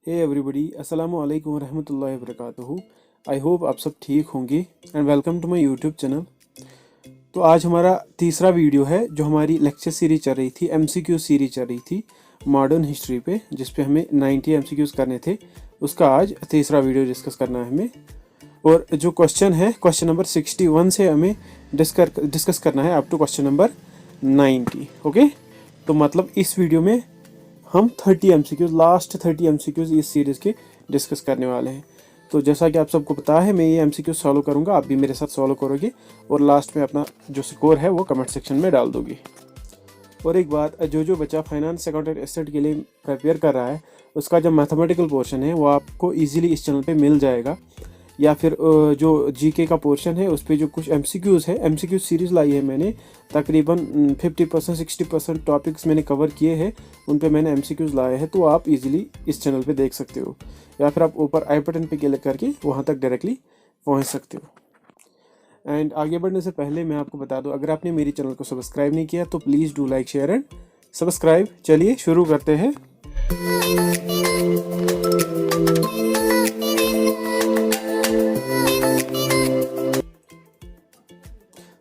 Hey everybody, अस्सलामु अलैकुम वरहमतुल्लाहि वबरकातुहू। आई होप आप सब ठीक होंगे and welcome to my YouTube channel. तो आज हमारा तीसरा वीडियो है जो हमारी लेक्चर सीरीज चल रही थी, एमसीक्यू सीरीज चल रही थी मॉडर्न हिस्ट्री पे, जिस पे हमें 90 एमसीक्यूज करने थे। उसका आज तीसरा वीडियो डिस्कस करना है हमें। और जो क्वेश्चन है, क्वेश्चन नंबर 61 से हमें डिस्कस करना है up to question number 90। Okay, तो मतलब इस वीडियो में हम 30 एमसीक्यूज, लास्ट 30 एमसीक्यूज इस सीरीज़ के डिस्कस करने वाले हैं। तो जैसा कि आप सबको पता है, मैं ये एमसीक्यू सॉल्व करूंगा, आप भी मेरे साथ सॉल्व करोगे और लास्ट में अपना जो स्कोर है वो कमेंट सेक्शन में डाल दोगे। और एक बात, जो बच्चा फाइनेंस अकाउंटेंट एसेट के लिए प्रिपेयर कर रहा है, उसका जो मैथमेटिकल पोर्शन है वो आपको ईजिली इस चैनल पे मिल जाएगा, या फिर जो जीके का पोर्शन है उस पर जो कुछ एमसीक्यूज है, एमसीक्यू सीरीज़ लाई है मैंने, तकरीबन 50% 60% टॉपिक्स मैंने कवर किए हैं, उन पे मैंने एमसीक्यूज लाए हैं। तो आप इजीली इस चैनल पे देख सकते हो, या फिर आप ऊपर आई बटन पे क्लिक करके वहाँ तक डायरेक्टली पहुँच सकते हो। एंड आगे बढ़ने से पहले मैं आपको बता दूँ, अगर आपने मेरी चैनल को सब्सक्राइब नहीं किया तो please do like share and subscribe. चलिए शुरू करते हैं।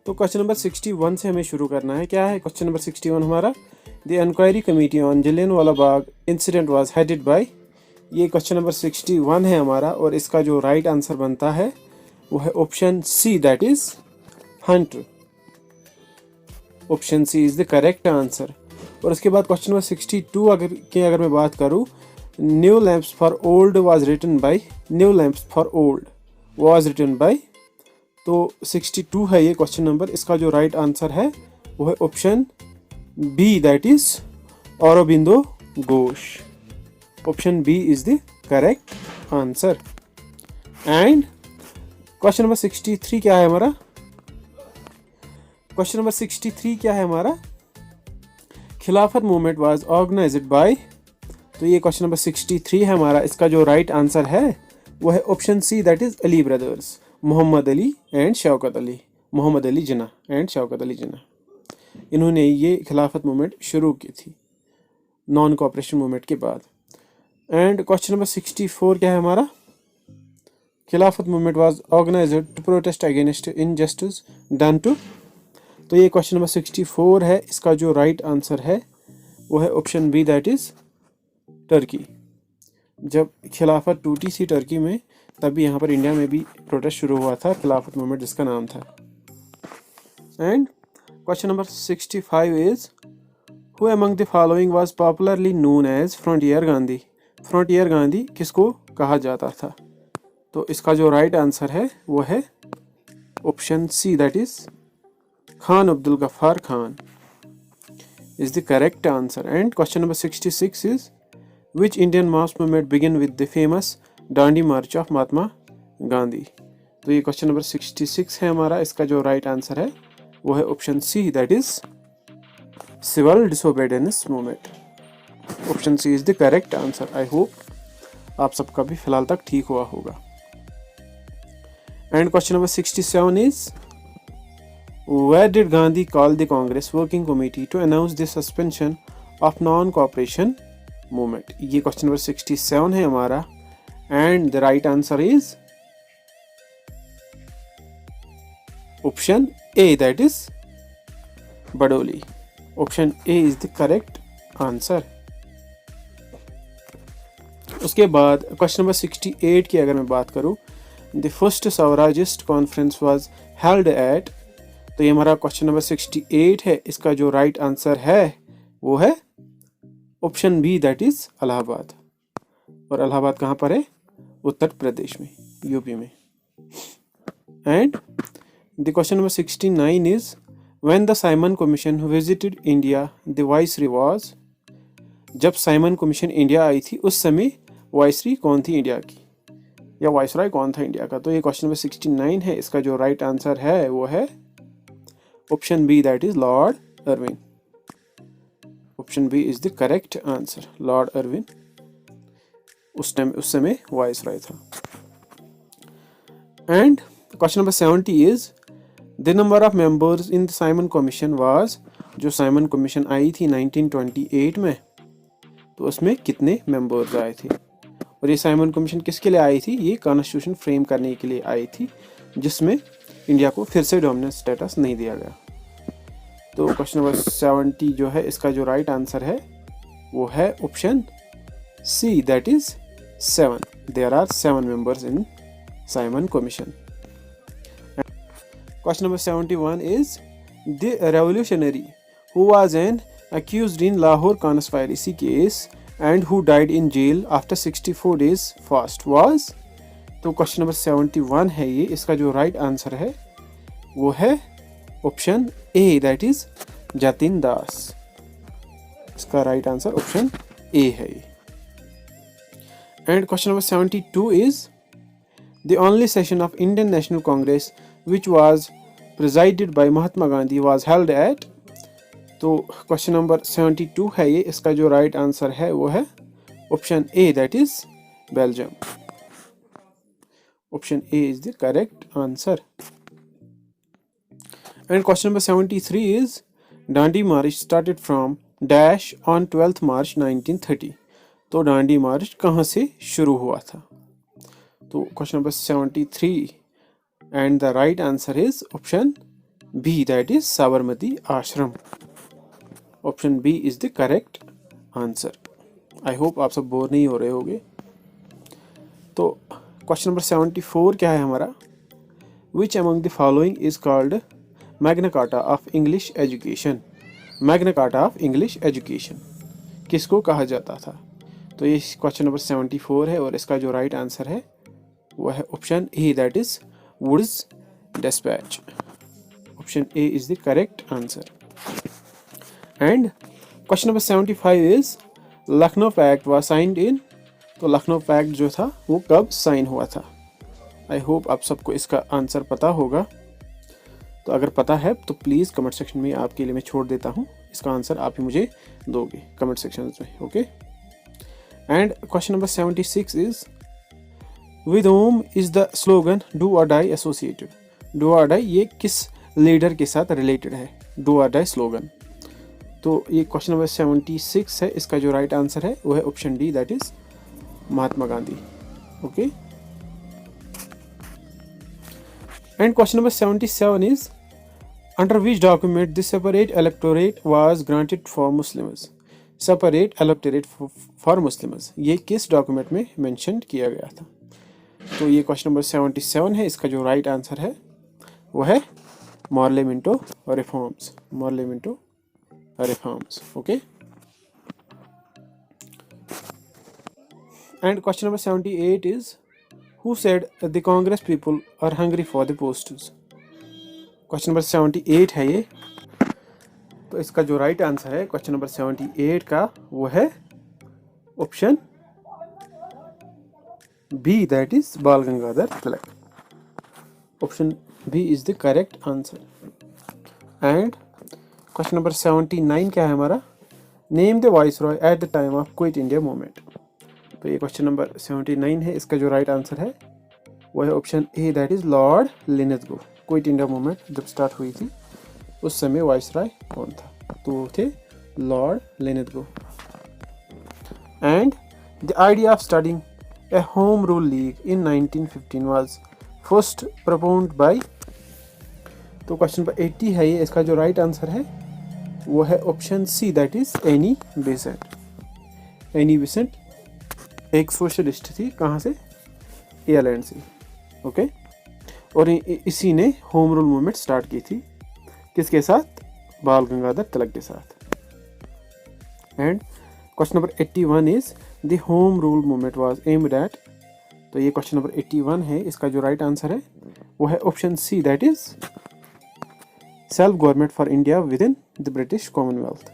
तो क्वेश्चन नंबर 61 से हमें शुरू करना है। क्या है क्वेश्चन नंबर 61 हमारा? The inquiry committee on Jallianwala Bagh incident was headed by. ये क्वेश्चन नंबर 61 है हमारा, और इसका जो राइट आंसर बनता है वो है option C, that is Hunter. Option C is the correct answer. और उसके बाद क्वेश्चन नंबर 62 अगर मैं बात करूँ, new lamps for old was written by. New lamps for old was written by, तो 62 है ये क्वेश्चन नंबर। इसका जो राइट आंसर है वो है option B, that is Aurobindo Ghosh. Option B is the correct answer. And question number 63 क्या है हमारा? क्वेश्चन नंबर 63 क्या है हमारा? Khilafat movement was organised by. तो ये क्वेश्चन नंबर 63 है हमारा। इसका जो राइट आंसर है वो है option C, that is Ali brothers, Mohammad Ali and Shaukat Ali, Mohammad Ali Jinnah and Shaukat Ali Jinnah. इन्होंने ये खिलाफत मूवमेंट शुरू की थी नॉन कोऑपरेशन मूवमेंट के बाद। एंड क्वेश्चन नंबर 64 क्या है हमारा? Khilafat movement was organized to protest against injustice done to. तो ये क्वेश्चन नंबर 64 है। इसका जो राइट आंसर है वो है option B, that is Turkey. जब खिलाफत टूटी सी टर्की में, तभी यहाँ पर इंडिया में भी प्रोटेस्ट शुरू हुआ था, खिलाफत मूवमेंट जिसका नाम था। And question number 65 is who among the following was popularly known as frontier Gandhi. Frontier Gandhi किसको कहा जाता था? तो इसका जो राइट आंसर है वो है option C, that is Khan Abdul Ghaffar Khan is the correct answer. And question number 66 is which Indian mass movement begin with the famous Dandi march of Mahatma Gandhi. तो ये क्वेश्चन नंबर 66 है हमारा। इसका जो राइट आंसर है वो है option C, that is civil disobedience movement. Option C is the correct answer. I hope आप सबका भी फिलहाल तक ठीक हुआ होगा। And question number 67 is where did Gandhi call the Congress working committee to announce the suspension of non cooperation movement. ये question number 67 है हमारा। And the right answer is option A, that is Bardoli. Option A is the correct answer. उसके बाद question number 68 की अगर मैं बात करूं, the first Swarajist conference was held at. तो ये हमारा क्वेश्चन नंबर 68 है। इसका जो राइट आंसर है वो है option B, that is Allahabad. और इलाहाबाद कहाँ पर है? उत्तर प्रदेश में, यूपी में। And the question number 69 is when the Simon commission visited India the viceroy was. जब साइमन कमीशन इंडिया आई थी उस समय वाइसरॉय कौन थी इंडिया की, या वाइसरॉय कौन था इंडिया का? तो ये क्वेश्चन नंबर 69 है। इसका जो राइट आंसर है वो है option B, that is Lord Irwin. Option B is the correct answer. Lord Irwin उस समय वाइसरॉय था। And question number 70 is the number of members in the Simon Commission was. जो साइमन कमीशन आई थी 1928 में, तो उसमें कितने मेंबर्स आए थे? और ये साइमन कमीशन किसके लिए आई थी? ये कॉन्स्टिट्यूशन फ्रेम करने के लिए आई थी, जिसमें इंडिया को फिर से डोमिनेंट स्टेटस नहीं दिया गया। तो क्वेश्चन नंबर 70 जो है, इसका जो राइट आंसर है वो है option C, that is 7। There are 7 members in Simon Commission. Question number 71 is the revolutionary who was an accused in Lahore conspiracy case and who died in jail after 64 days fast was। तो question number 71 है ये, इसका जो right answer है वो है option A, that is Jatin Das. इसका right answer option A है ये। And question number 72 is the only session of Indian national Congress which was presided by Mahatma Gandhi was held at. तो क्वेश्चन नंबर 72 है ये, इसका जो राइट आंसर है वो है option A, that is Belgium. Option A is the correct answer. And question number 73 is Dandi March started from dash on 12th मार्च 1930। तो डांडी मार्च कहाँ से शुरू हुआ था? तो question number 73 and the right answer is option B, that is Sabarmati Ashram. Option B is the correct answer. I hope आप सब bore नहीं हो रहे होंगे। तो क्वेश्चन नंबर 74 क्या है हमारा? Which among the following is called Magna carta of English education. Magna carta of English education किसको कहा जाता था? तो ये क्वेश्चन नंबर 74 है और इसका जो राइट आंसर है वो है option A, that is Wood's dispatch. Option A is the correct answer. And question number 75 is Lucknow pact was signed in. तो लखनऊ पैक्ट जो था वो कब साइन हुआ था? आई होप आप सबको इसका आंसर पता होगा। तो अगर पता है तो प्लीज़ कमेंट सेक्शन में आपके लिए मैं छोड़ देता हूँ, इसका आंसर आप ही मुझे दोगे कमेंट सेक्शन में, okay. And question number 76 is with home is the slogan do और डाई एसोसिएटेड। डू और डाई ये किस लीडर के साथ रिलेटेड है? डू और डाई स्लोगन। तो ये क्वेश्चन नंबर 76 है, इसका जो राइट आंसर है वो है option D, that is Mahatma Gandhi, okay. And question number 77 is under which document the separate electorate was granted for Muslims. Separate electorate for Muslims ये किस डॉक्यूमेंट में मेंशन किया गया था? तो ये क्वेश्चन नंबर 77 है, इसका जो राइट आंसर है वो है Morley Minto reforms. Morley Minto reforms, okay. And question number 78 is who said the Congress people are hungry for the posts. Question number 78 है ये, तो इसका जो राइट आंसर है क्वेश्चन नंबर 78 का वो है option B, that is Bal Gangadhar Tilak. Option B is the correct answer. And question number 79 क्या है हमारा? Name the viceroy at the time of quit India movement. तो ये क्वेश्चन नंबर 79 है, इसका जो राइट आंसर है वो है option A, that is Lord Linlithgow. Quit India movement जब स्टार्ट हुई थी उस समय वाइसरॉय कौन था? तो वो थे Lord Linlithgow. And the idea of starting a home rule league in 1915 was first propounded by. तो क्वेश्चन नंबर 80 है ये, इसका जो राइट आंसर है वो है option C, that is Annie Besant. Annie Besant एक सोशलिस्ट थी, कहाँ से? आयरलैंड से, ओके। और इसी ने होम रूल मूवमेंट स्टार्ट की थी, किसके साथ? बाल गंगाधर तिलक के साथ। And question number 81 is the home rule movement was aimed at. तो ये क्वेश्चन नंबर 81 है, इसका जो राइट आंसर है वो है option C, that is self government for India within the British Commonwealth.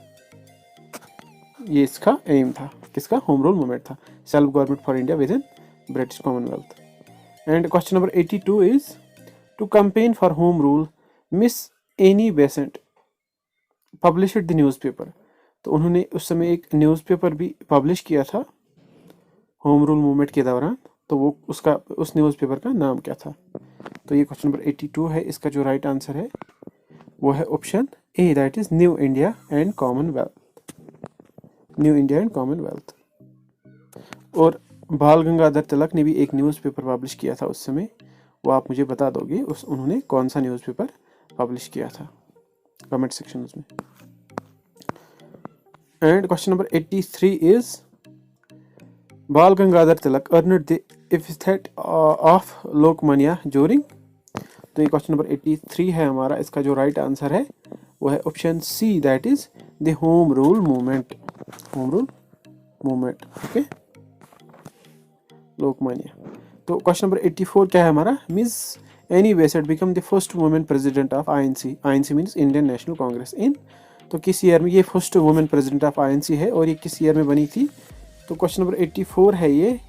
ये इसका एम था, किसका? होम रूल मूवमेंट था, self government for India within British Commonwealth. And question number 82 is to campaign for home rule miss Annie Besant published the newspaper. तो उन्होंने उस समय एक न्यूज़पेपर भी पब्लिश किया था होम रूल मूवमेंट के दौरान, तो वो उसका उस न्यूज़पेपर का नाम क्या था? तो ये क्वेश्चन नंबर 82 है, इसका जो राइट आंसर है वो है option A, that is new India and Commonwealth. New India and Commonwealth. और बाल गंगाधर तिलक ने भी एक न्यूज़पेपर पब्लिश किया था उस समय, वो आप मुझे बता दोगे उन्होंने कौन सा न्यूज़पेपर पब्लिश किया था, कमेंट सेक्शन में। And question number 83 is Bal Gangadhar Tilak earned the epithet of Lokmanya during. तो ये क्वेश्चन नंबर 83 है हमारा, इसका जो राइट आंसर है वो है option C, that is the home rule movement. Home rule movement, okay, Lokmanya. तो क्वेश्चन नंबर 84 क्या है हमारा, Miss Annie Besant become the first women president of INC. INC means Indian national Congress in, तो किस ईयर में ये first women president of INC है और ये किस ईयर में बनी थी। तो क्वेश्चन नंबर 84 है ये,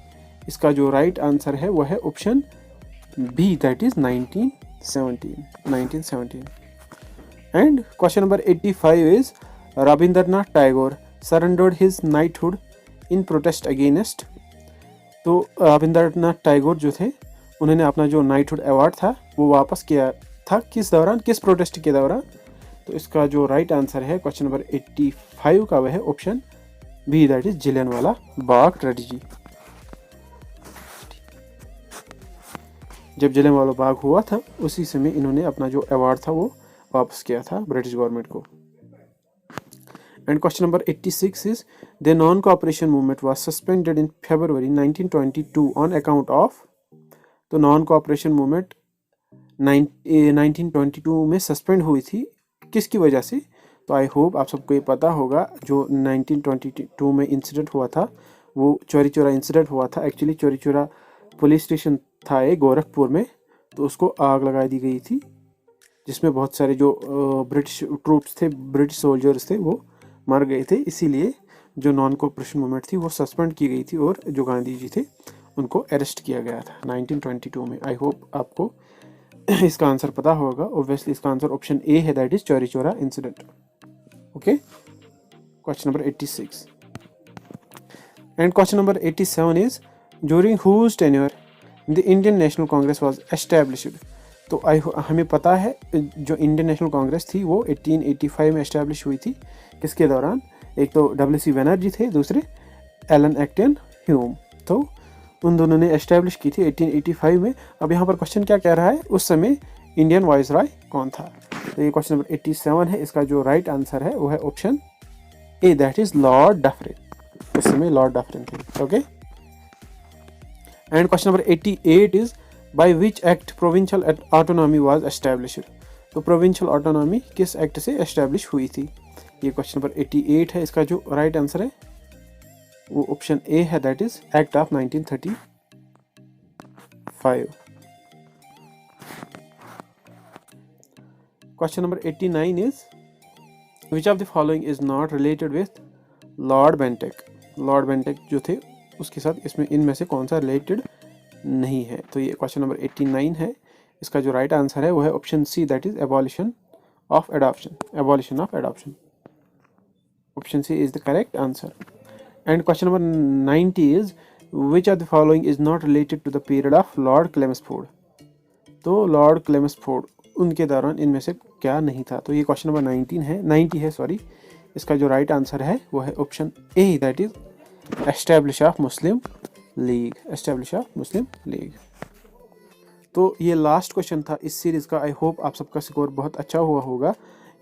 इसका जो राइट आंसर है वो है option B, that is 1917। And question number 85 is Rabindranath Tagore surrendered his knighthood in protest against. तो रविंद्रनाथ टैगोर जो थे उन्होंने अपना जो नाइटहुड अवार्ड था वो वापस किया था किस दौरान, किस प्रोटेस्ट के दौरान। तो इसका जो राइट आंसर है क्वेश्चन नंबर 85 का वह है option B, that is Jallianwala Bagh tragedy. जब जलियांवाला बाग हुआ था उसी समय इन्होंने अपना जो अवार्ड था वो वापस किया था ब्रिटिश गवर्नमेंट को। And question number 86 is the non cooperation movement was suspended in February 1922 on account of. तो नॉन कोऑपरेशन मूवमेंट 1922 में सस्पेंड हुई थी, किसकी वजह से। तो आई होप आप सबको ये पता होगा, जो 1922 में इंसिडेंट हुआ था वो चौरी चौरा इंसिडेंट हुआ था। Actually Chauri Chaura police station था एक गोरखपुर में, तो उसको आग लगा दी गई थी, जिसमें बहुत सारे जो ब्रिटिश ट्रूप्स थे, ब्रिटिश सोल्जर्स थे, वो मर गए थे। इसीलिए जो नॉन कोऑपरेशन मूवमेंट थी वो सस्पेंड की गई थी और जो गांधी जी थे उनको अरेस्ट किया गया था 1922 में। आई होप आपको इसका आंसर पता होगा। ऑब्वियसली इसका आंसर ऑप्शन ए है, that is Chauri Chaura incident. Okay, question number 86 and question number 87 is during whose tenure the Indian national Congress was established. तो हमें पता है जो इंडियन नेशनल कांग्रेस थी वो 1885 में एस्टैब्लिश हुई थी। किसके दौरान, एक तो W.C. बनर्जी थे, दूसरे एलन एक्टन ह्यूम, तो उन दोनों ने एस्टैब्लिश की थी 1885 में। अब यहाँ पर क्वेश्चन क्या कह रहा है, उस समय इंडियन वाइसरॉय कौन था। तो ये क्वेश्चन नंबर 87 है, इसका जो राइट आंसर है वो है option A, that is Lord Dufferin. उस समय लॉर्ड डफरिन थे। Okay, and question number 88 is by which act provincial autonomy was established. तो प्रोविंशियल ऑटोनॉमी किस एक्ट से एस्टैब्लिश हुई थी। ये क्वेश्चन नंबर 88 है, इसका जो राइट आंसर है वो ऑप्शन ए है, that is act of 1935। Question number 89 is which of the following is not related with Lord Bentinck. Lord Bentinck जो थे उसके साथ इसमें इनमें से कौन सा रिलेटेड नहीं है। तो ये क्वेश्चन नंबर 89 है, इसका जो राइट आंसर है वो है option C, that is abolition of adoption. Abolition of adoption, option C is the correct answer. And question number 90 is which of the following is not related to the period of Lord Chelmsford. तो Lord क्लेमेस्फोर्ड उनके दौरान इनमें से क्या नहीं था। तो ये क्वेश्चन नंबर 90 है सॉरी, इसका जो राइट आंसर है वो है option A, that is establish of Muslim league. Establish of Muslim league. तो ये लास्ट क्वेश्चन था इस सीरीज़ का। आई होप आप सबका स्कोर बहुत अच्छा हुआ होगा।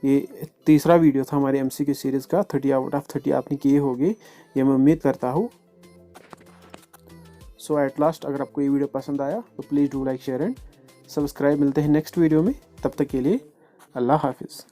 ये तीसरा वीडियो था हमारे MCQ सीरीज़ का। 30 आउट ऑफ 30 आपने किए होंगे, ये मैं उम्मीद करता हूँ। सो एट लास्ट, अगर आपको ये वीडियो पसंद आया तो please do like, share and subscribe. मिलते हैं नेक्स्ट वीडियो में, तब तक के लिए अल्लाह हाफिज़।